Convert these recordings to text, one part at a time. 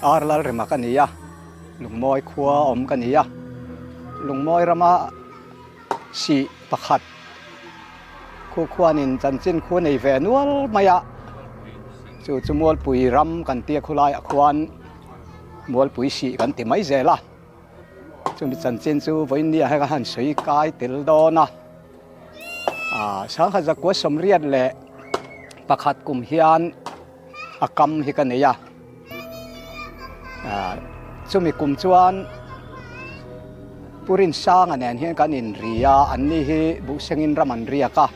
arlal rima kan iya lungmoi khua om kan iya lungmoi rama si pakhat khu khuanin chanchin khu nei ve nual maya chu chumol pui ram kan tia khulai khuan mol pui si kan ti mai zela chumi chanchin chu voinia ha han sui kai tel dona sang khaja ko somriat le pakhat kum hian akam hi kan iya chumi kum chuan purin sang anen hian kan in ria anni hi bu sengin raman ria ka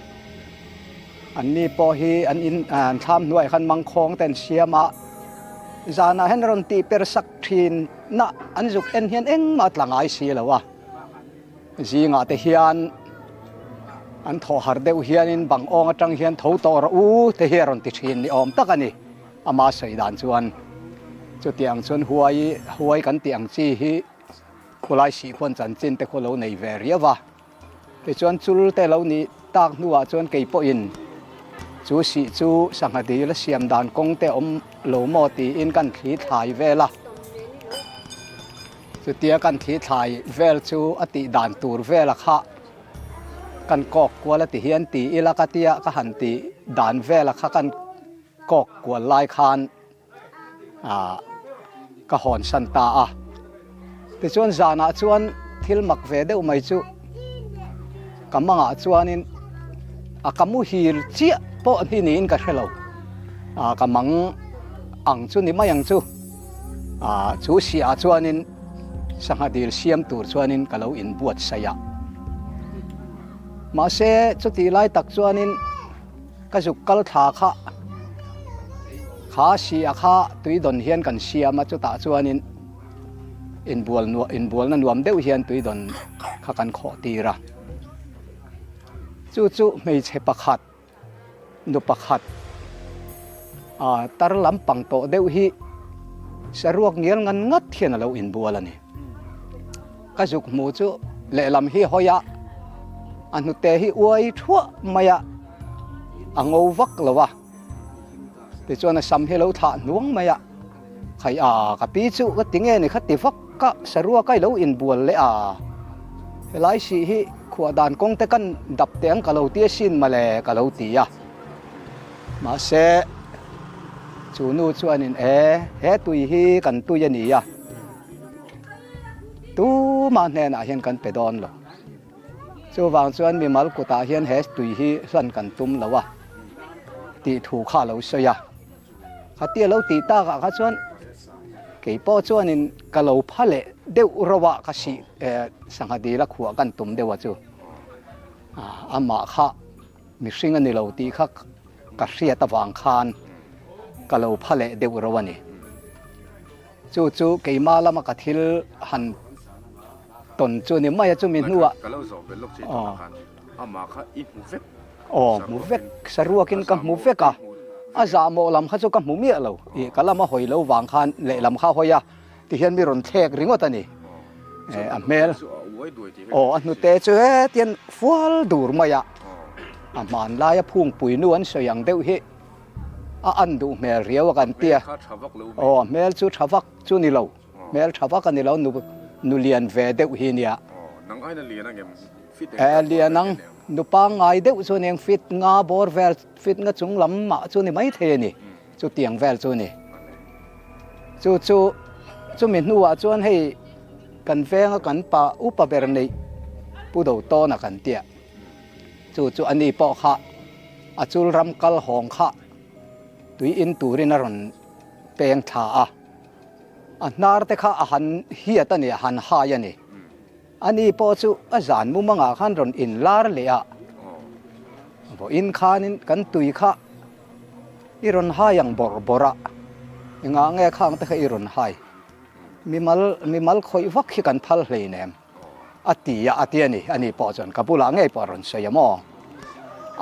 anni po hi an in tham nuai khan mangkhong ten siama zana hen ron ti per sak thin na an juk en hian eng ma tlangai si lawa zinga te hian an tho har deuh hian in bang ong atang hian tho tor u te hi ron ti thin ni om takani ama saidan chuan chu tiang chuan huai kan tiang chi hi khulai si khon chanchin te kholo nei ve riawa te chuan chul te lo ni tak nuwa chuan keipo in chu si chu sanghadi la siam dan kong te om lo mo ti in kan thli thlai vela chu tia kan thli thlai vel chu ati dan tur vela kha kan kok kwala ti hian ti ila ka tia ka han ti dan vela kha kan kok kwal lai khan ka hon san ta ti chuan zana chuan thil mak ve deuh mai chu kamanga chuanin akamu hil chia po ni nin ka hrelo kamang ang chu ni mayang chu chu si a chuanin sanghadil siam tur chuanin kalau in buat saya ma se chu ti lai tak chuanin ka juk kal tha kha si a kha tui don hian kan siama chu ta chuanin in bual na nuam deuh hian tui don kha kan kho tira chu mei che pakhat nu pakhat tar lampang to deuh hi saruak ngel ngan ngat hian alo in bual ani ka juk mu chu le lam hi hoya anu te hi uai thua maya ango vak lawa ti chuan sam hi lo tha nuang maya khai ka pi chu ka tinge ni kha ti vak ka sarua kai lo in bual le helai si hi khua dan kong te kan dap teng ka lo tia sin male ka lo tia ma se chu nu chuanin he tui hi kan tui ani tu ma hne na hian kan pe don lo chu wang chuan mi mal kuta hian he tui hi hlan kan tum lawa ti thu kha lo soya kha tia lo ti ta ka chuan kei po chuanin ka lo phale deuh rawa ka si sanghadi la khuwa kan tum dewa chu ama kha mi hring ani lo ti kha ka hria ta wang khan ka lo phale deuh rawani chu keima lama ka thil han ton chu ni mai chu mi hnuwa ka lo zo be lok chi khan ama kha I mu vek mu vek saruakin ka mu veka aza mo lam kha chu ka mu mi lo I kalama hoi lo wang khan le lam kha hoya ti hian mi ron thek ringot ani a mel anu te chu tian fual dur maya man lai phung pui nuan soyang deuh hi an du mel riaw kan tia mel chu thawak chu ni lo mel thawak ani lo nu lian ve deuh hi nia nang ai na lian angem fit lianang nupa ngai deuh chu neng fit nga bor vel fit nga chung lam ma chu ni mai the ni chu tiang vel chu ni chu mi nuwa chuan hei kan venga kan pa upa ber nei pu do to na kan tia chu ani po kha achul ram kal hong kha tui in turin aron peng tha nar te kha han hi atani han ha ya ni ani po chu azan mu manga khan ron in lar le bo in khanin kan tui kha iron ha yang bora nga nge khang te kha iron hai mi mal khoi vak hi kan phal hlei nem atiani ani po chon kapula nge po ron sayamo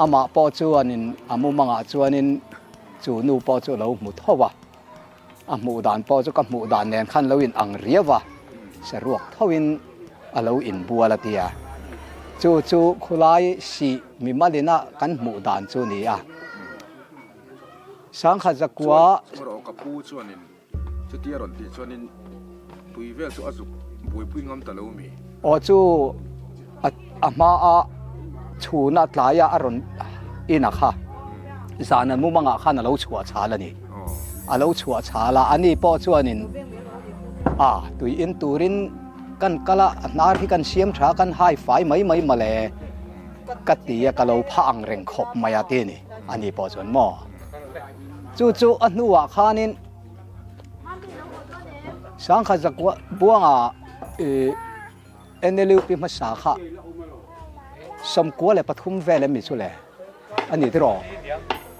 ama po chu anin amu manga chuanin chu nu po chu lo mu thowa amu dan po chu ka mu dan nen khan lo in ang riawa saruak thawin alo in buala tia chu khulai si mi malina kan mu dan chu ni sang kha zakwa ro ka pu chuanin จุดที่อร่อยที่ชวนนี่ปุยเวลสุอาสุปุยงอมตะลุมี โอจูอามาชูนัดหลายอารมณ์อินักค่ะสารนั้นมุ่งมั่งข้าน่ะเราชัวชาละนี่เราชัวชาละอันนี้พอชวนินตุยอินตูรินกันกะละนาที่กันเสียมช้ากันหายไฟไม่มาเลยกัดตีกะเราพังเร่งขบมายาตีนี่อันนี้พอชวนหมอจู่อันนัวข้านินสังขจักว่าบัวเอ็นเดลิวปิมาสาขาสมกัวเลยปฐุมเวลมิสุเลยอันนี้ที่รอ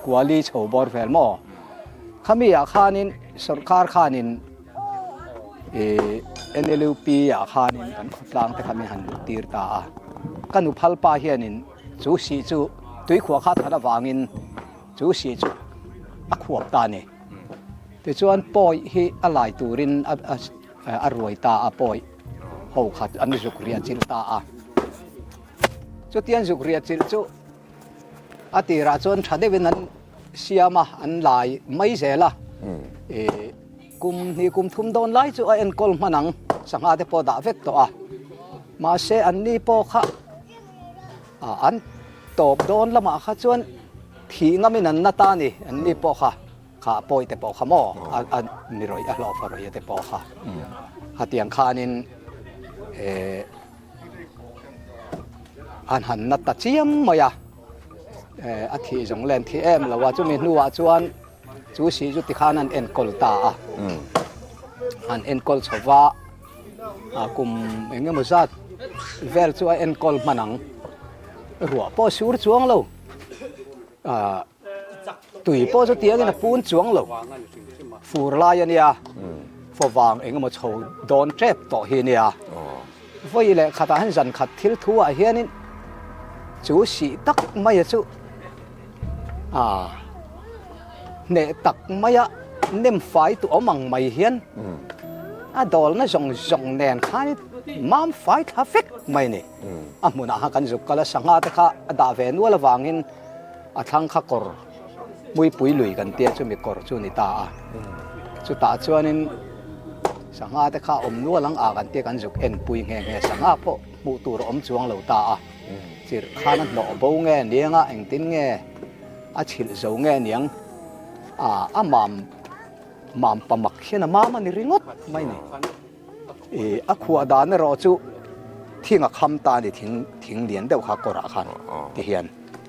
กัวลีโฉบอร์เวลหมอขามีอาคานินสรการคานินเอ็นเดลิวปีอาคานินกันขุดล้างแต่ขามีหันตีร์ตากันอุพัลปาเฮียนินจูสีจูตุยขวาขาธนวางินจูสีจูอักขวบตานี่แต่ส่วนปอยที่อะไรตูรินอรวยตาปอยหกขัดอันนี้สุกเรียจิลตาจุดที่อันสุกเรียจิลจูอติราชนชาเดวินันเสียมาอันลายไม่เสียละกุมนี่กุมทุ่มโดนไล่จูอันกอลมานังสังหารที่พอดาเวกตัวมาเสอันนี้พอค่ะอันตบโดนละมาค่ะจวนที่งามินันนาตานี่อันนี้พอค่ะข้าปอยแต่พอค่ะหมออันมีรอยลอฟรอยแต่พอค่ะหัดยังข้านินอันหันนัดตัดเชียมมายาอาทิตย์จงเล่นที่แล้วว่าจะมีนัวจวนจูสีจุดที่ข้านั้นเอ็นกอลตาอันเอ็นกอลชาวกุมเองมุสัดเวลชัวเอ็นกอลมานังรัวพอสูรจวงเราตุยพอจะเตี้ยกันนะปูนจวงเราฟูรลายเนี่ยฟูวางเองมุชาวโดนเจ็บต่อเฮียเนี่ยฟูอีเล่ขัดหันจันขัดทิลทัวเฮียนี่จูสีตักไม่จูเนตักไม่เนมไฟตัวมังไม่เฮียนดอลน่ะจงแนนข้านี่มามไฟท้าเฟกไม่เนี่ยมุนากันจุกกันละสังหารข้าดาเวนัวละวางินทั้งข้ากอร์มุยปุยลุยกันเตี้ยจุมีกอร์จุนิตาจุตาจวนินสังหารข้านัวลังกันเตี้ยกันจุกเอ็นปุยเงี้ยสังหารพอมุตูรจวงเหล่าตาจิรข้านั้นหล่อบ่เงี้ยเนียงเอ็งตินเงี้ยชิลโจเงี้ยเนียงมามปมักเขียนมามันริงดไม่เนี่ยขวดานรอจูที่งคำตาเนี่ยทิ้งเดียนเดียวข้ากระขันที่เห็น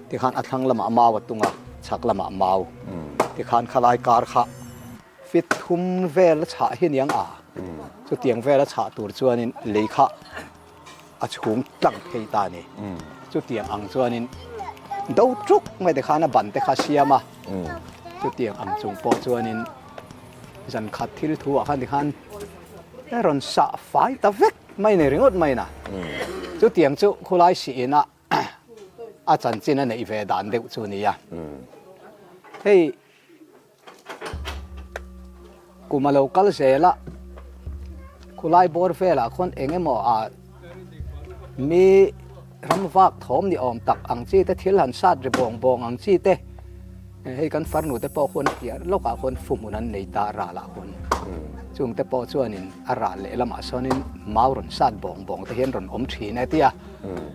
ที่ขันอัดทั้งละมาวัดตุงชักละมาเมาที่ขันขลายการข้าฟิตทุ่มเวลฉะเห็นยังจุดเตียงเวลฉะตัวจวนนี่เลยข้าชุมตั้งเพยตานี่จุดเตียงอังจวนนี่ดาวจุกไม่ได้ขันบันแต่ข้าเสียมาจุดเตียงอังจงปอจวนนี่จันขัดที่ทั่วขันที่ขันแต่รอนสะไฟตะเวกไม่ในเรื่องไม่นะจุดเตียงจุคุไลสีนะอาจารย์จีนในอีเวดานเด็กจุนี่อ่ะเฮ้ยกูมาโลกัลเซละคุไลบอร์เฟละคนเองหมอมีรำฟักถมนี่อมตักอังจีแต่ที่หลันซาดจะบองอังจีเตให้กันฟันหนูแต่พอคนเกียร์โลกคนฟุมุนันในตาราละคนจุงแต่พอชวนินอาราเลละมาชนินมาวรนซาดบองแต่เห็นรนอมทีในเตีย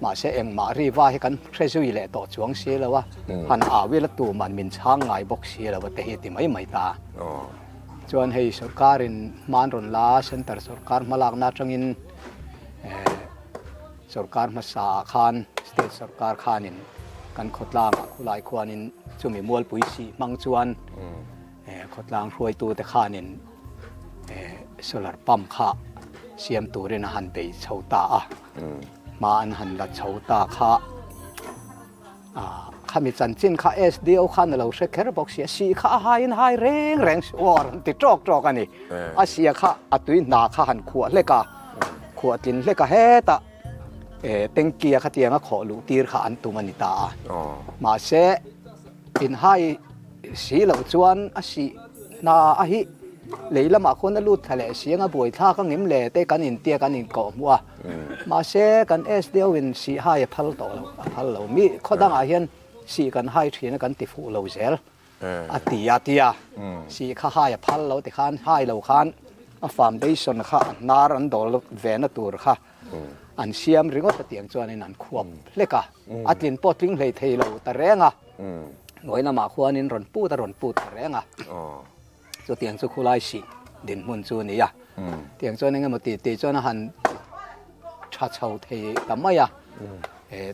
มาเสเองมารีว่าให้กันเทรซุยเละต่อช่วงเสียแล้วว่าหันอาวิละตัวมันมินช่างไงบอกเสียแล้วว่าแต่เหตุไม่ตาจวนให้สุการินมันรนลาเซ็นเตอร์สุการมาลากนาจังอินสุการมาสาคานสเตทสุการคานินกันขดลางคุลายควานินจุมีมวลปุ๋ยสีมังจวนขดลางรวยตัวแต่ข้านินโซลาร์ปั๊มข้าเสียมตัวเรนหันไปเฉาตามาอันหันละเฉาตาข้าข้ามีจันจินข้าSDOข้าเราเช็คแค่บอกเสียสีข้าหายแรงวอร์ติดจอกกันนี่เสียข้าตุยนาข้าหันขวดเล็กขวดลินเล็กเฮตเต็งเกียร์ขัดเตียงขอลูตีร์ขาอันตุมันนิตามาเสอินให้สีเหล่าจวนสีนาฮิเลยละมาคนนั้นรู้ทะเลเสียงบ่อยท่าก็เงิมเล่แต่กันอินเตียกันอินก่อมัวมาเสกันเดียววินสีให้พัลต่อพัลเรามีข้อดังอาเฮียนสีกันให้ทีนกันติฟูเราเซลตียสีข้าให้พัลเราติขันให้เราขัน foundation ค่ะนารันดอลเวนัตัวค่ะอันเสียมริงก็เตียงจวนในนั้นควบเล็กอ่ะอัดลินปอดลิงเลยเทเราตะแรงอ่ะหน่วยนมาขวานินรอนปูตะรอนปูตะแรงอ่ะจุดเตียงจุคุไลสิดินมุนจูนี่อ่ะเตียงจวนนี่ก็มาตีจวนหันชาเชาเทตั้มไม่อ่ะ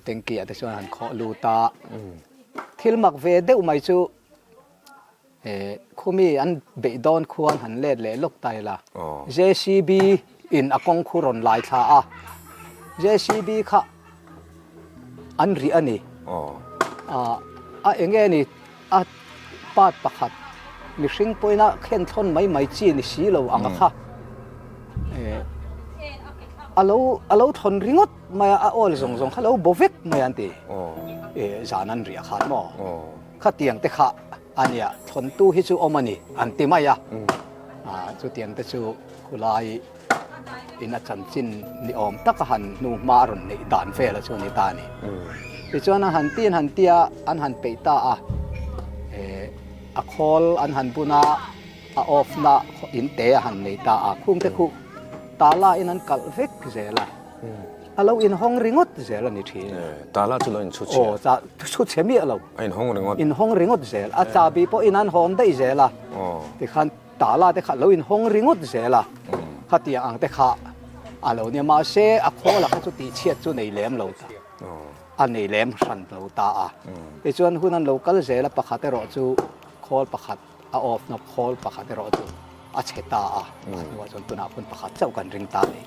เต็งเกียร์แต่จวนหันขอลูตาทิลมักเวเดอุไม่จูคุมีอันเบดอนควรหันเล็ดเล่ลกไตละ JCB อินอากงคุรอนลายท่าอ่ะ JCB ค่ะอันรีอันนี้เองนี่ปาดประคัดมีสิ่งปอยน่ะเข็นทนไม่จีนสีเราอังค่ะเราทนริงดไม่โอ้ลส่งเราบวิกไม่อันตีจานันเรียขาดหม้อข้าเตียงแต่ข้าอันเนี้ยทนตู้ฮิจูอมันนี่อันตีไม่อะจูเตียงแต่จูคุลายอินจันจินนิอมตักหันนูมารุนในด่านเฟลจูนิตานี่ที่จวนหันตีนหันเตียอันหันเปตาอะคอลอันหันบุนาออฟนาอินเตะหันในตาคุ้งแต่คุตาลาอินันกัลเฟกเจล่ะเราอินห้องริงดเจล่ะนี่ทีตาลาจุลอินชุดโอ้จะชุดเชมีเราอินห้องริงดอินห้องริงดเจล่ะอาจารย์บีพออินันหอมได้เจล่ะที่ขันตาลาแต่ขันเราอินห้องริงดเจล่ะขัดที่อังแต่ข้าเราเนี่ยมาเสียอะคอละขัดจุดที่เชียดจุดในแหลมเราตาอันในแหลมสันเราตาไอ้ส่วนหุ่นนั้นเราก็เจล่ะประคัดแต่รอจูคอลประคัดออฟนับคอลประคัดแต่รอจูอาเชตาว่าจนตัวนักคนประคัดเจ้ากันริงตาเลย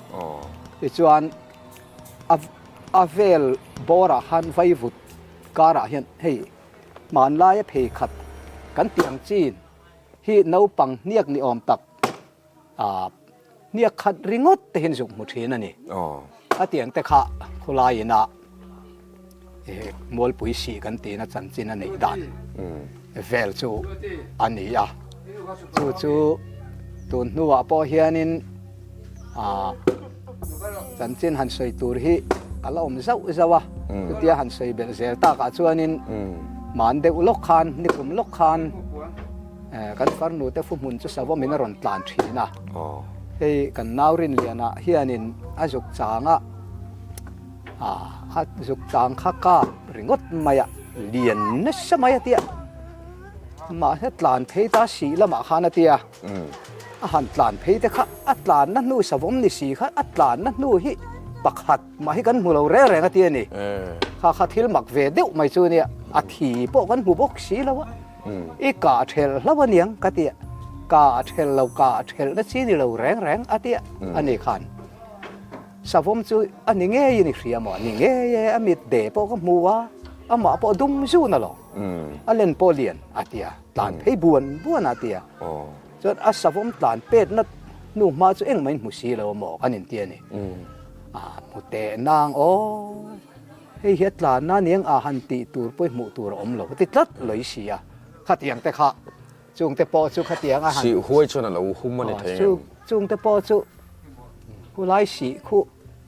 ไอ้ส่วนเวลบอระหันไฟวุดการะเห็นให้มันลายเพขัดกันเตียงจีนที่นปังเนียกนิอมตักเนียกขัดริงดแต่เห็นสุกมุทีนั่นนี่เตียงแต่ข้าคุลายนะมอลปุยสีกันตีนะจันจีนนั่นนี่ดันเวลจูอันนี้จูตัวนัวพอเฮียนินจันจินหันใส่ตัวที่เราไม่เจ้าวะตัวเดียหันใส่เบลเซลตากาชวนินมันเดอุลกขันนิคุมลกขันกันฟังนูแต่ฟุมุนจะสาวมินรอนตานทีนะเฮ้กันนาวรินเลียนะเฮียนินอาจุกจางอาจุกจางข้าการิงดมายเลียนนั่นสมัยเดียมาเฮ็ดลานเพตาสีละมาขานเตียหันลานเพตะค่ะอัตลานนั่นนู่สวมนิสีค่ะอัตลานนั่นนู่ฮิปักหัดมาให้กันมูเราแร่ๆกันเตียนี่ข้าทิลมักเวเดียวไม่จูเนี่ยอาทีพวกกันหูบกสีแล้ววะอีกาเทลแล้ววันยังกันเตียกาเทลเรากาเทลนั่นสีนี่เราแรงอันเตียอันนี้ขันสวมจูอันนี้เงี้ยนี่เสียหมอนี่เงี้ยอมิดเดพวกกันมัวอามาพอดุมจูนั่นหรอเล่นโปเลียนอาเตียตานให้บวนอาเตียจนอาสาวมตานเป็ดนัดนู่มาจะเอ็งไม่มุสีเราหมอกันนินเตียนี่มุเตนางโอ้ให้เฮ็ดลานนั่นยังหันตีตูร์ไปมุตูร์อมเราติดลัดเลยเสียขัดยังแต่ข้าจุงแต่ปอจุขัดยังหันสีห้วยชนเราหุ้มมันเองจุงแต่ปอจุกูไล่สีคู่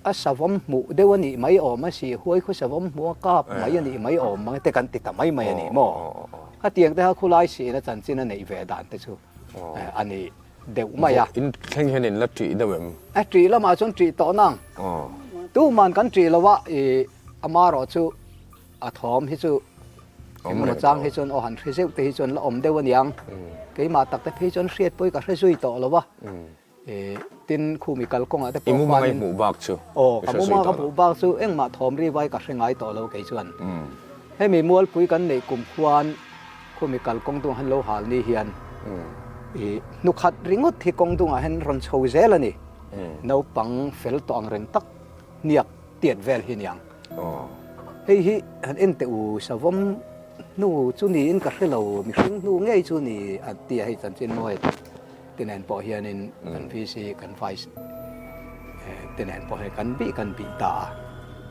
อาสาวมมุเดี๋ยวนี้ไม่ออกมาสีห้วยคู่สาวมมัวกาบไม่ยันนี้ไม่ออกมาแต่กันติดแต่ไม่ยันนี้หม้อขัดยังแต่ข้ากูไล่สีนะจันจินนั่นในเวดานแต่จูอันนี้เดี๋ยวไม่อะอินแข่งเห็นลัทธิเดิมทรีแล้วมาจนทรีต่อนั่งตู้มันกันทรีแล้วว่าอามาโรจูอาทอมฮิจูมันจังฮิจนหันทรีเซลแต่ฮิจนละอมเดวันยังเกี่ยมาตักแต่ฮิจนเสียดปุยกับเสียต่อแล้วว่าตินคู่มีกัลกงแต่พอมาไงหมู่บักชูกับหมู่มากับหมู่บักชูเอ็งมาทอมรีไว้กับเสียงไงต่อแล้วเกี่ยชวนให้มีมัวปุยกันในกลุ่มควันคู่มีกัลกงตัวหันโลหะนี่เฮียนนุขัดริงดที่กงตุงเห็นรอนโชว์เซลนี่นปังเฟลตองเริงตักเนียกเตียดเวลหินยังเฮ้ยฮันเอ็นเตอูสาวมนูจุนีอินกับเรามีสิ่งนูง่ายจุนีอันเตียให้จันจินมวยตีนันพอเฮียนินกันพีซีกันไฟตีนันพอให้กันบีตา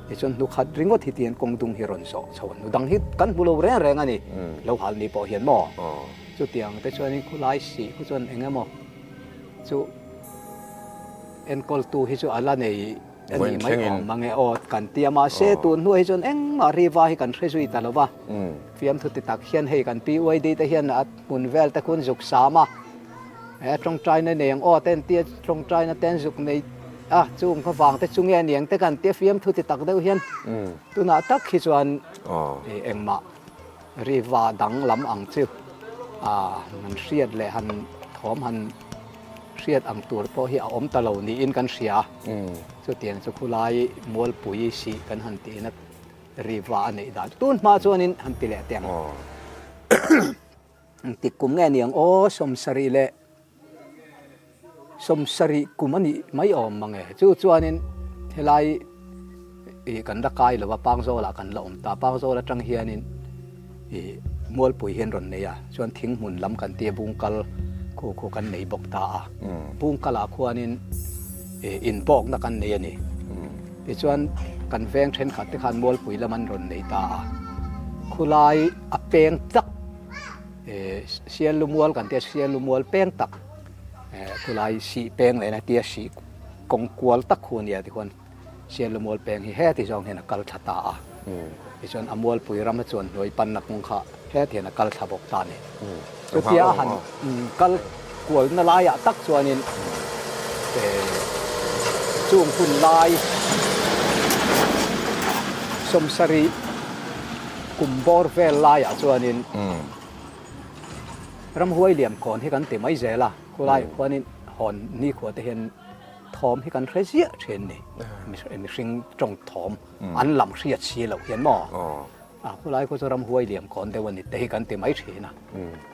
ไอ้จนนุขัดริงดที่เตียนกงตุงฮิรอนโซชวนนุดังฮิกันบุโรแรงอันนี้เราหันนี่พอเฮียนหม้อจุดเตียงแต่ช่วงนี้คุณไล่สีคุณจนเองไงมั้งจุเอ็นกอลตูให้จุอะไรในอันนี้ไม่ออกมาไงอดกันเตียมาเสตุนหัวให้จนเองมารีวาให้กันเรื่อยๆตลอดว่าฟิล์มทุติตักเขียนให้กันปีไว้ดีแต่เขียนอัดมุนเวลแต่คุณจุกสามา trong trai này niềng ô tên tia trong trai nó tên dục này chung có vàng tới chung nghe niềng tới gần tia phim thu thì tắc đâu hiền tu nã tắc khi chuan em mà riva đắng lắm ăn chứ mình siết lại hành thóm hành siết ăn tuổi po hi ôm ta lâu ni in kan sia cho tiền cho khulai mual pui si kan han ti na riva nei da tun ma chuan in han ti le tiang ti kum nghe niang o som sari kumani mai om mange chu chuan in helai kan da kai lo wa pang zo la kan la om ta pang zo la tang hian in mual pui hian ron nei chuan thing mun lam kan ti bung kal khu kan nei bok ta bung kala khuan in bok na kan nei ani ti chuan kan veng then khat te khan mual pui laman ron nei ta khulai a peng tak sial lumual kan te sial lumual peng tak khulai si peng le na tia si kong kwal tak khun ya ti kon sial lumual peng hi he ti jong hen kal thata ti chuan amual pui ram chuan noi pan na kong kha he thian kal thabok ta ni chu tia han kal kwal na lai ya tak chuan in chung phun lai som sari kumbor vel lai ya chuan in ram huai liam kon hi kan ti mai zela khulai chuan in hon ni kho te hen thom hi kan thresia then ni mi sing trong thom an lam ria chi lo hian mo khulai ko ram huai liam kon te wan ni te kan ti mai thina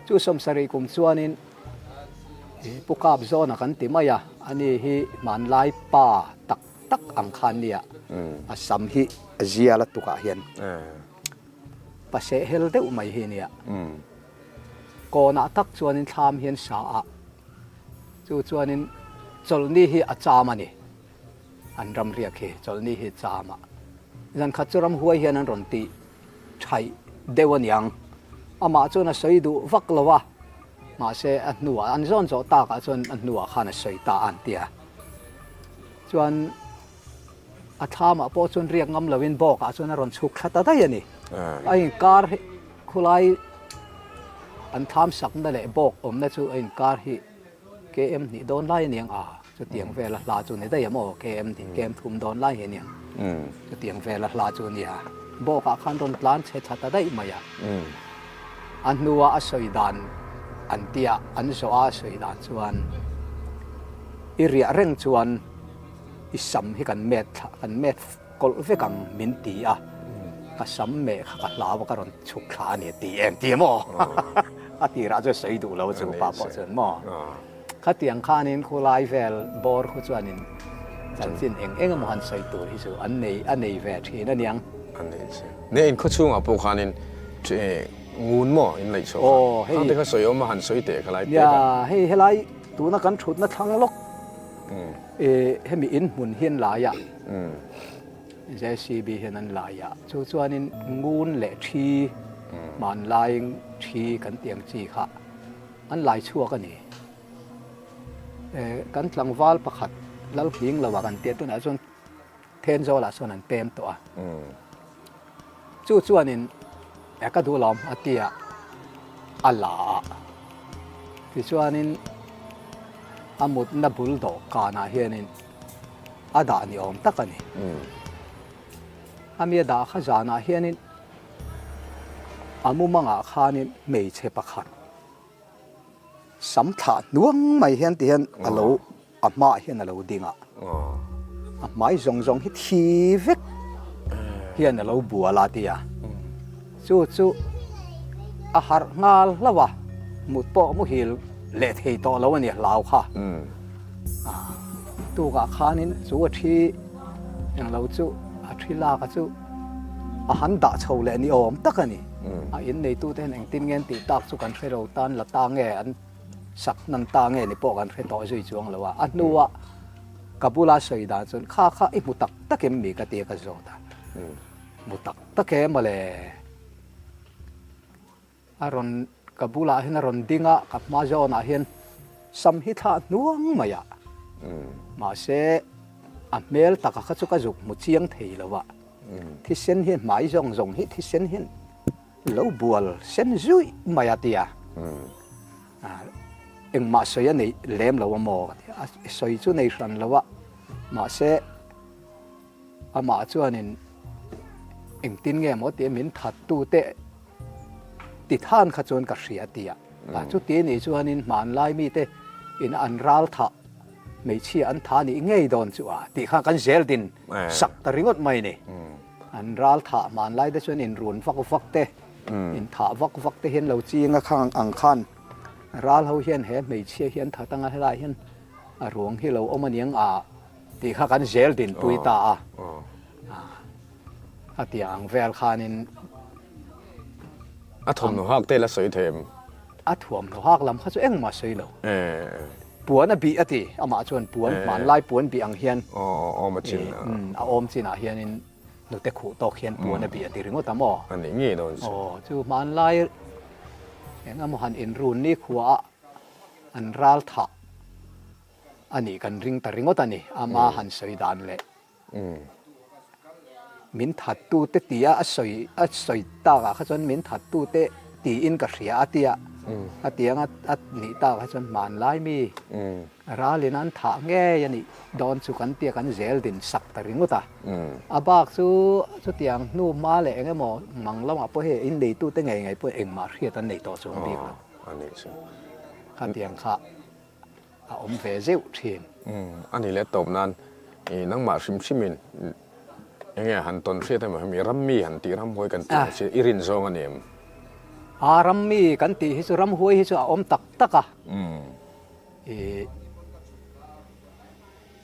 chu som sari kum chuan in pukap zona kan ti mai ani hi man lai pa tak tak ang khan nia asam hi azia la tuka hian pa se hel deuh mai hi nia ko na tak chuan in tham hian sa chu chuan in chol ni hi achama ni an ram ria khe chol ni hi chama zan khat churam huai hian an ron ti thai dewaniang ama chuna soidu vaklawa ma se annuwa an zon zo ta ka chuan annuwa khana soi ta an tia chuan athama po chun riak ngam lovin bok a chuan ron chuk thata dai ani ai kar khulai an tham sak na le bok om na chu ai kar hi KM ni don lai niang chu tiang vela la chu ni dai amo KM ti KM thum don lai he niang chu tiang vela la chu ni bok a khan ron plan che thata dai maya annuwa a soi dan an tia an so a soi dan chuan iria reng chuan isam hi kan met kol ve kam min ti ka sam me kha la wa ka ron chuk kha ni ti em ti mo a ti ra jo sei du lo chu pa po chen mo kha tiang khan in khulai vel bor khu chuan in chan sin eng mo han sei tu hi chu an nei ve thi na niang an nei se ne in kho chung a po khanin ngun mo in lai so ha te kha soi om han soi te khalai te ya hei helai tu na kan thut na thang lok hemi in mun hian la ya JCB hian an la ya chu chuan in ngun le thi man lai thi kan tiang chi kha an lai chuak ani kan tlangwal pakhat lal hing lawa kan te tu na chuan then zo la chuan an pem to chu chuan in ka du lam atia ala ti chuan in amut na bul do kana hian in ada ni om takani amia da khazana hian in amu manga khanin mei che pakhat samtha nuang mai hian ti hian alo ama hian alo dinga mai zong zong hi thi vek hian alo buala tia chu a har ngal lawa mut po mu hil le thei to lo ani lau kha tu ga khanin chu thi yang lo chu a thi la ka chu a han da chho le ni om takani a in nei tu ten eng tin ngen ti tak chu kan thero tan la ta nge an sak nan ta nge ni po kan thre to zui chuang lawa a nuwa kabula soida chun kha i mutak takem mi ka te ka zo ta mutak takem male aron kabula hin ron dinga kap ma zo na hian sam hi tha nuang maya ma se a mel taka kha chu ka juk mu chiang thei lawa thi sen hian mai zong zong hi thi sen hian lo bual sen zui maya tia เอ็งมาสวยนี่เล่มเราว่าหมอกสวยจู่ในรันเราว่ามาเสอามาจวนนี่เอ็งตินเงี้ยหมดเดี๋ยวมินถัดตู้เตะติดท่านขจรกับเสียเตียจุดที่นี่จวนนี่มันไล่มีเตอินอันรัลทะไม่เชื่ออันท่านี่เงี้ยโดนจัวติข้ากันเซลดินสักตะริงดไม่นี่อันรัลทะมันไล่ได้จวนอินรุนฟักเตอินถาฟักเตเห็นเราจีงข้างอังคันรัลเขาเห็นเห็นไม่เชื่อเห็นถ้าตั้งอะไรเห็นหลวงที่เราเอามาเนียงติข้ากันเซลดินตุยตาที่อังเวลคานินถมหนูฮักเตละสวยเทมถ่วมหักลำเขาจะเอ็งมาสวยเลยปวนบีติอามาชวนปวนมันไล่ปวนบีอังเฮียนมาจินอมจินเฮียนินนุเตขู่ตอกเฮียนปวนบีติริงก็ตามอันนี้งี้โดนจู่มันไล่เอ็งอามาหันอินรูนนี่ขัวอันรัลทะอันนี้กันริงแต่ริงก็ตานี่อามาหันสวยดานเลยมินถัดตู้เตตียสวยตากเขาจนมินถัดตู้เตตีอินกับเสียเตียเตียงนี่ตาเขาจนมันไล่มีร้าลินันถาแง่ยันนี่โดนสุกันเตียกันเซลดินสักตะริงก็ตาบากสุเตียงนู่มาเลยเองหมอมังละมาพอเฮอินดีตู้เตไงพอเองมาเรียตันในต่อสงดีกว่าอันนี้ใช่ข้าเตียงข้าอมเฟเซลทีนอันนี้แหละตบนั้นนังมาชิมินยังไงหันตนเสียแต่มามีรัมมี่หันตีรัมหวยกันตีเสียอิรินโซงันเองรัมมี่กันตีฮิสุรัมหวยฮิสุอมตัก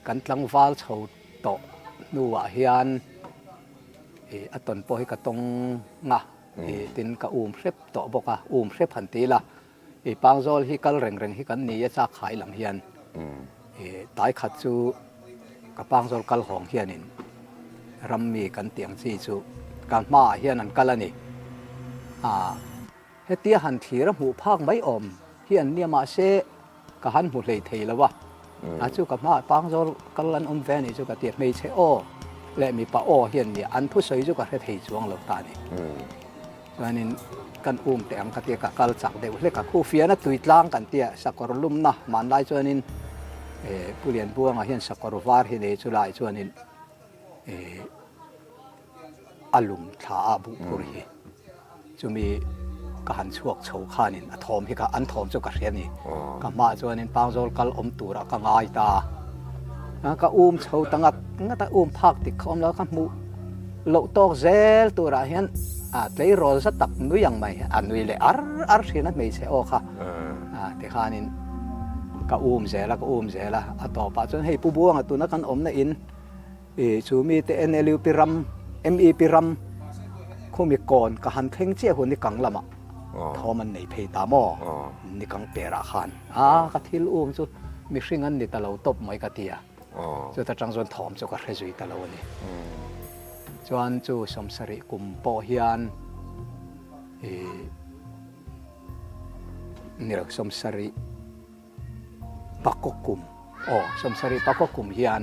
กันตั้งวาลชาวโตนัวเฮียนตนปอยกะตงงะตินกะเซบโตบกะเซบหันตีละปางโซลฮิกัลเร่งฮิกันนี่จะขายหลังเฮียนตายขัดจูกับปางโซลกัลของเฮียนินรัมมีกันเตียงซีจูการมาเฮียนันกันละนี่เฮตีหันทีระหูภาคไม่อมเฮียนเนี่ยมาเสกหันหูเลยเทแล้ววะจูกับมาปังโซกันลันอมแฟนี่จูกับเตียไม่ใช่โอและมีปะโอเฮียนเนี่ยอันผู้สวยจูกับเทจวงเหล่าตานี่ฉะนั้นกันแต่งกันเตียกับกัลจักเดียวเล็กกับคู่เฟียนะตุยตลางกันเตียสักกรลุ่มนะมันได้ฉะนั้นผู้เรียนบัวงเฮียนสักกรวาร์เฮียนจุไลฉะนั้นอารมณ์ท้าบุปุรีจะมีการช่วงโชว์ขานินทอมที่กับอันทอมจุกเรียนนี่กับมาจวนนินปางโซลกัลอมตูระกังไอตาก็โชว์ตั้งงั้นแต่พักติดคอมแล้วก็มูโลตอกเซลตัวระเห็นเลยรอสักตักนุยังไม่นุยเลยเสียนัดไม่เสียโอค่ะแต่ขานินก็เซลแล้วก็เซลละต่อไปจนให้ผู้บัวตัวนักกันน่ะอินชูมีแต่NLUพิรัมMEพิรัมคงมีก่อนกับหันเพ่งเจ้าคนนี้กังละมาทอมันในเพตามอนี่กังเปราขันกะทิลจุมีสิ่งนั้นนี่ตะเราตบไม่กะเตียจุดจังส่วนทอมจุกระเรจุยตะเรานี่จวนจูสมสริกุมปอเฮียนนี่เราสมสริปักกกุมสมสริปักกกุมเฮียน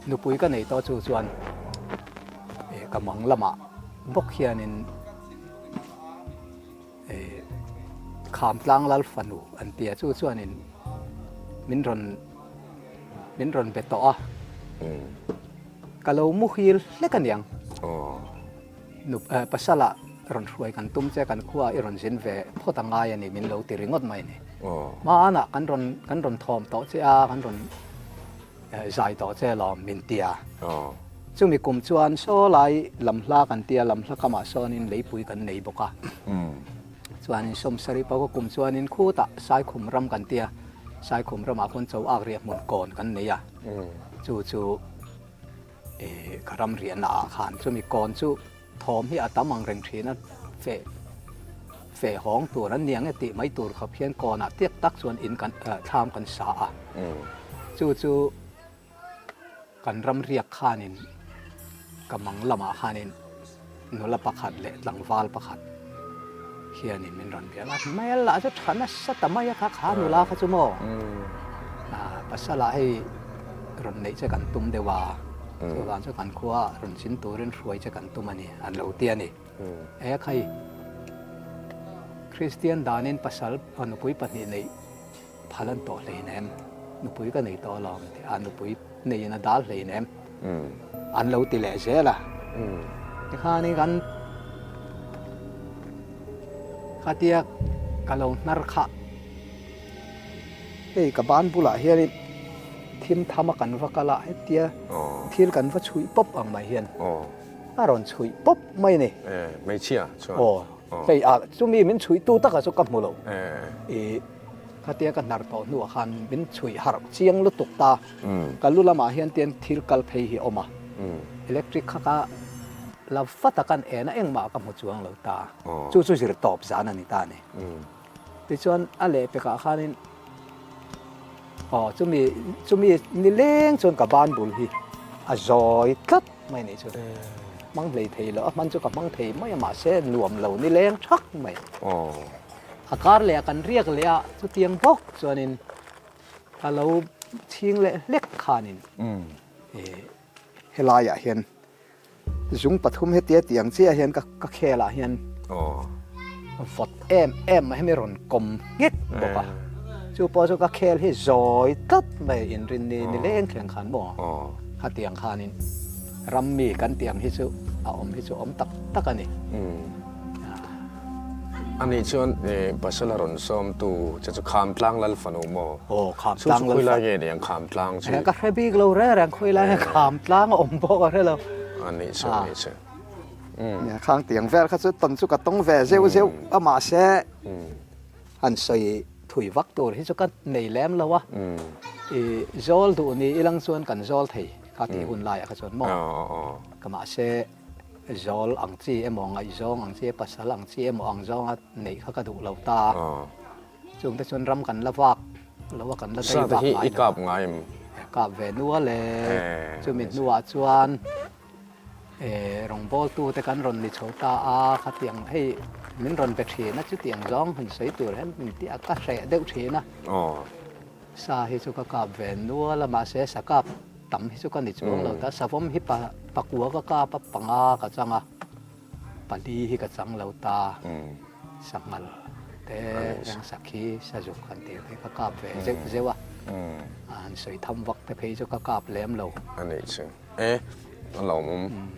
นุปุยก็ในต่อจูจวนกำมังละมาบกเฮียนินขามพลางลัลฟันูอันเตียจูจวนนินมินรอนเปต่อกะโลมุฮิลเล็กกันยังนุปัสสละรอนช่วยกันตุ้มเจกันขั้วอิรอนสินเวพอตั้งไงนี่มินเราติริงดไหมนี่มาอันน่ะกันรอนทอมต่อเจ้ากันรอนใจต่อเจ้าลอมมินเตียจึงมีกลุ่มชวนโซ่ไหลลำลากันเตียลำลากมาโซนินเลยปุยกันในบกะชวนสมสริปก็กลุ่มชวนินคู่ตะสายขุมรำกันเตียสายขุมรำมาคนเจ้าอากเรียกหมุนก่อนกันเนี่ยจู่กระรำเรียนอาคารจึงมีก่อนจู่ทอมที่อาตมังเร่งทีนั้นเฟห้องตัวนั้นเนียงติไม่ตัวเขาเพี้ยนก่อนเตียกตักส่วนอินกันทามกันสาจู่กันรำเรียกขานินกำมังละมาขานินนุละประคัดเละหลังวาลประคัดเฮียนินมินรันเบียร์ไม่ละจะฉันนะสัตไม่ค่ะขานุลาขจุโมปัสสาวะให้รันในจะกันตุ้มเดว่าส่วนจะกันขวารันสินตัวเรนช่วยจะกันตุ้มอันนี้อันเหล่าเตียนี่ใครค ริสเตียนดานินปัสสาวะนุปุยปนิในพัลันโตเลยเนี่ยนุปุยก็ในตัวลองที่อันนุปุยในนัดดาลเลยเนี่ยอันเราติเลเสียละที่ข้านี่กันข้าเตียกะลงนรกะเฮ้ยกับบ้านบุหรี่เฮียนี่ทีมทำกันว่ากันละเฮ้ยเตียทีกันว่าช่วยป๊บอังไม่เฮียนอารอนช่วยป๊บไม่เนี่ยไม่เชื่อชัวร์โอ้เฮ้ยจุมีมันช่วยตู้ตะกับสุกับมุโลข้าเตียกันนรกตัวนัวขันมันช่วยหาเชียงลุตุกตากันลุละมาเฮียนเตียนทีกัลเพย์ออกมาอิเล็กทริกข้าลาฟัตกันนะเอ็งมากับหัวจวงเราตาจู่สิรตอบสานันนิตาเนี่ยที่ชวนอะไรไปกับข้านี่จุมีนี่เล้งชวนกับบ้านบุลฮีจอยทัดไม่เนี่ยชวนมังเลยเทแล้วมันจะกับมังเทไม่มาเส้นรวมเรานี่เล้งชักไม่อากาศเลยกันเรียกเลยจุดเตียงพกส่วนนี้ถ้าเราทิ้งเล็กขานินเฮลายเห็นจุงปฐุมเฮตียเตียงเสียเห็นก็แค่ละเห็นฟดเอ็มมาให้ไม่รอนกลมเงี้ยบอกว่าจู่พอจู่ก็แค่ให้จอยตัดไปอินรินนี่เล่นแข่งขันบ่ถ้าเตียงขานินรำมีกันเตียงให้จู่เอาให้จู่ตักกันนี่อันนี้ชวนปัสสาวะรอนซ้อมตูจะขามตลังลัลฟันูโมขามตลังคุยละเงี้ยยังขามตลังใช่ก็แค่บีกเราแรงคุยละขามตลังบอกอะไรเราอันนี้ชวนนี่ชวนเนี่ยข้างเตียงแวร์เขาจะต้นสุกต้องแวร์เซลมาเช่อันใส่ถุยวักตัวที่สุกในแหลมแล้ววะโจลตัวนี้อีหลังส่วนกันโจลไทยข้าที่หุ่นลายเขาส่วนมองก็มาเช่โจลอังจีมองไอโจงอังจีภาษาอังจีมองโจงในเขากระดูกเราตาจงแต่ส่วนรำกันละวักกันละได้วักอีกับไงกับเวนัวเลยจุมินัวชวนรองโบตูแต่กันรอนนิชตาขัดเตียงให้มินรอนไปเทียนะจุดเตียงจ้องหันใส่ตัวให้มินที่อากาศเสียเดือดเทียนะสาเหตุสุขกับเวนัวละมาเสียสักกับต่ำให้สุขนิชวงเราแต่สาวผมฮิปปักหัวก็กาปปังอากับจังอ่ะปลีฮิกับจังเราตาสักมันแต่ยังสักขีสะจุกันเตียงให้กับกาเวเจ้าว่าอันใส่ทำวักแต่เพย์สุขกับแหลมเราอันนี้ใช่เรา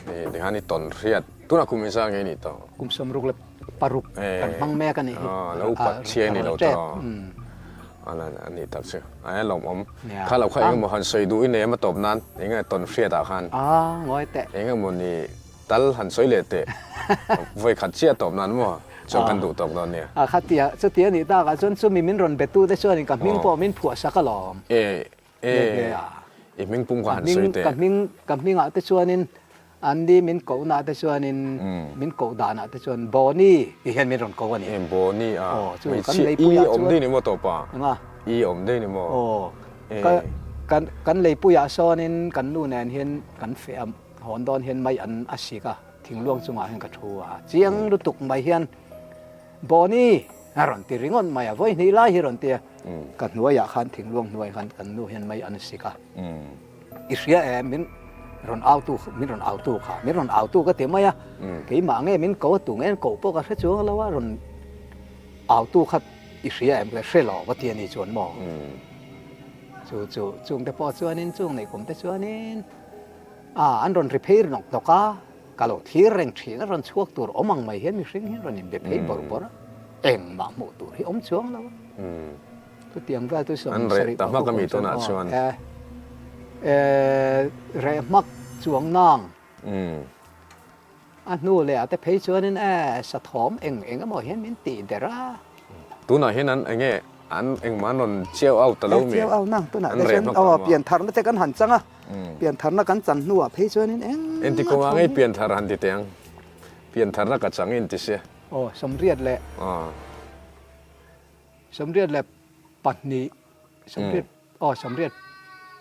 เดี๋ยวนี้ตอนเรียดตัวนักคุมเซาไงนี่ต่อคุมสมรุกเลยปารุกกันบังแม่กันนี่แล้วปัดเชียนี่เราต่ออันนี้ตัดเสียเราถ้าเราใครก็มาหันใส่ดูอินเนี่ยมาตบนั้นยังไงตอนเรียดอาคารง่อยแต่ยังไงมันนี่ตัลหันใส่เลยเตะไว้ขัดเชียตบนั้นมั้งจนกันดูตบตอนเนี่ยขัดเตียนี่ตากันจนมีมินรอนเปตู้ได้ช่วยนี่กับมินพอมินผัวสักกะหลอมมิงปุ่งกันสวยเตะกับมิงอาจจะชวนนินอันนี้มินเกาหน้าจะชวนนินมินเกาดานาจะชวนโบนี่ที่เห็นมินรอนเกานี่โบนี่ไม่ใช่อีอมได้นี่มั้งตัวป่ะอีอมได้นี่มั้งกันเลยปุยอาชอนินกันนู่นแนนเห็นกันเฟียมหอนดอนเห็นไม่อันอาศิกะทิ้งล่วงจุงอาเห็นกระทัวเจียงรุตุกไม่เห็นโบนี่รอนตีริงอนไม่อะไว้นี่ไล่รอนตีกันหน่วยอยากขันถึงล่วงหน่วยกันนู่นเห็นไม่อันสิกะอิสราเอลมินรอนเอาตู้มินรอนเอาตู้ค่ะมินรอนเอาตู้ก็เต็มไหมอะกี่หมาเงี้ยมินโกตู้เงี้ยโกพวกก็เชื่อแล้วว่ารอนเอาตู้ค่ะอิสราเอลก็เชื่อหรอว่าเทียนี่ชวนมองจุงแต่พอชวนนินจุงในกลุ่มแต่ชวนนินอันรอนรีเพย์นกตกากะโลที่เร่งที่รอนช่วงตัวอมังไม่เห็นมีสิ่งที่รอนนินเบเพย์บอร์บอร์เอ็งมาหมดตัวที่อมช่วงแล้วตัวเตียงก็ตัวส่วนอันเร่แต่ว่าก็มีตัวน่าชวนเร่มักจวงนางอันนู้นเลยแต่เพย์ชวนนี่สะท้อมเอ็งก็มองเห็นมินตีเดร่าตัวไหนเห็นนั้นไอ้เงี้ยอันเอ็งมันนนเชี่ยวเอาตะลุมีเชี่ยวเอานั่งตัวไหนแต่ฉันเอาเปลี่ยนทางแล้วแต่กันหันจังอ่ะเปลี่ยนทางแล้วกันจันนัวเพย์ชวนนี่เอ็งที่กูว่าไงเปลี่ยนทางหันติเตียงเปลี่ยนทางแล้วกันจังอินติเสียโอ้สมเรียดแหละสมเรียดแหละปัจนี้สมเรียดสมเรียด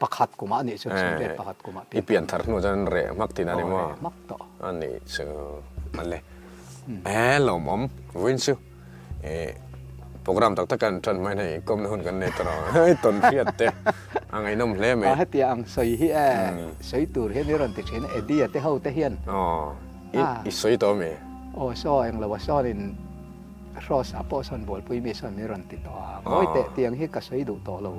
ประคัดกุมานี่สมเรียดประคัดกุมาที่เปลี่ยนทางนู้นจะนั่นเร่มักที่นั่นมั้งมักต่ออันนี้ซึ่งมันเลยเราหม่อมวินซูโปรแกรมตักตะกันจนไม่ได้ก้มหุ่นกันในตลอดต้นเพียดเตะอังไงนุ่มเล่ไหมให้เตียงใส่ที่ใส่ตัวเห็นนี่รอนติดเห็นเอดีเตะเฮาเตะเฮียนอีใส่ตัวไหมซ้อเองเราว่าซ้อนี่ รอสาปอสันบอลปุยมีสันนิรันติต่อมอยเตะเตียงให้กระใสดูต่อเรา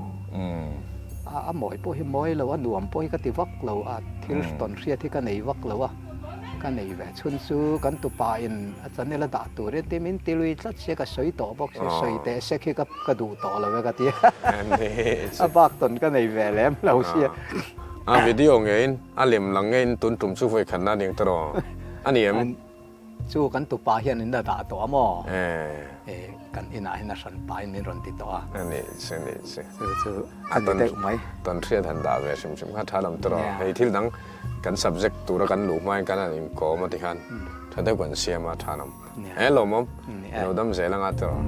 หมอยปุยมอยเราหนวมปุยก็ติวักเราที่ตอนเสียที่กันในวักเรากันในแหวนชุนซูกันตุปาอินอาจารย์นี่ละด่าตัวเรื่องที่มินติลุยสัดเสียกระใสต่อบอกเสียแต่เสียที่กระดูต่อเราเวกันที่บักตนกันในแหวนแล้วเราเสียวิดีโอเงินเหลี่ยมหลังเงินตุนตุ่มสู้ไฟขันนั่นเองตลอดอันนี้สู้กันตุปาเฮียนินด่าตัวมั้งกันอินาสันปายนิรันติตัวอันนี้สิสู้อันนี้ได้ไหมตอนเรียนทันดาเวชิมข้าท้าลำตลอดไอ้ที่ดังกัน subject ตัวกันหลุมไม่กันอะไรก็มาที่ขันถ้าได้กวนเสียมาทานำลมเราดำเสียงอ่ะตลอด